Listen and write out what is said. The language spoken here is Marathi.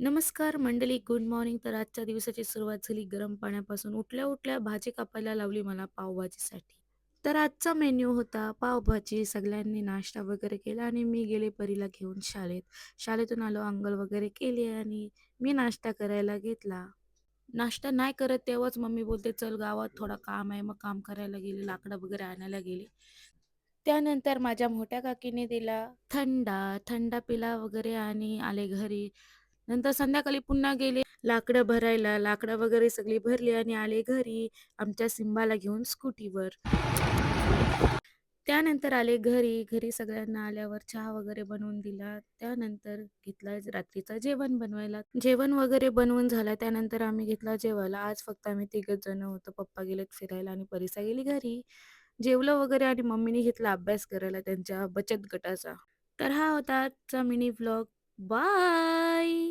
नमस्कार मंडळी, गुड मॉर्निंग. तर आजच्या दिवसाची सुरुवात झाली गरम पाण्यापासून. उठल्या-उठल्या भाजी कापायला लावली मला पावभाजीसाठी. तर आजचा मेन्यू होता पावभाजी. सगळ्यांनी नाश्ता वगैरे केला आणि मी गेले परीला घेऊन शाळेत. शाळेतून आलो, अंघोळ वगैरे केली आणि मी नाश्ता करायला घेतला. नाश्ता नाही करत तेव्हाच मम्मी बोलते, "चल गावात थोडा काम आहे." मग काम करायला गेले, लाकडं वगैरे आणायला गेले. त्यानंतर माझ्या मोठ्या काकीने दिला थंडा पिला वगैरे आणि आले घरी. नंतर संध्याकाळी पुन्हा गेले लाकडं भरायला. लाकडं वगैरे सगळी भरली आणि आले घरी आमच्या सिम्बाला घेऊन स्कूटीवर. त्यानंतर आले घरी. घरी सगळ्यांना आल्यावर चहा वगैरे बनवून दिला. त्यानंतर घेतला रात्रीचं जेवण बनवायला. जेवण वगैरे बनवून झालं. त्यानंतर आम्ही घेतला जेवायला. आज फक्त आम्ही तिघंच जण होतो. पप्पा गेलेत फिरायला आणि परीसा गेली घरी. जेवलं वगैरे आणि मम्मीने घेतला अभ्यास करायला त्यांच्या बचत गटाचा. तर हा होता आजचा मिनी व्लॉग. बाय.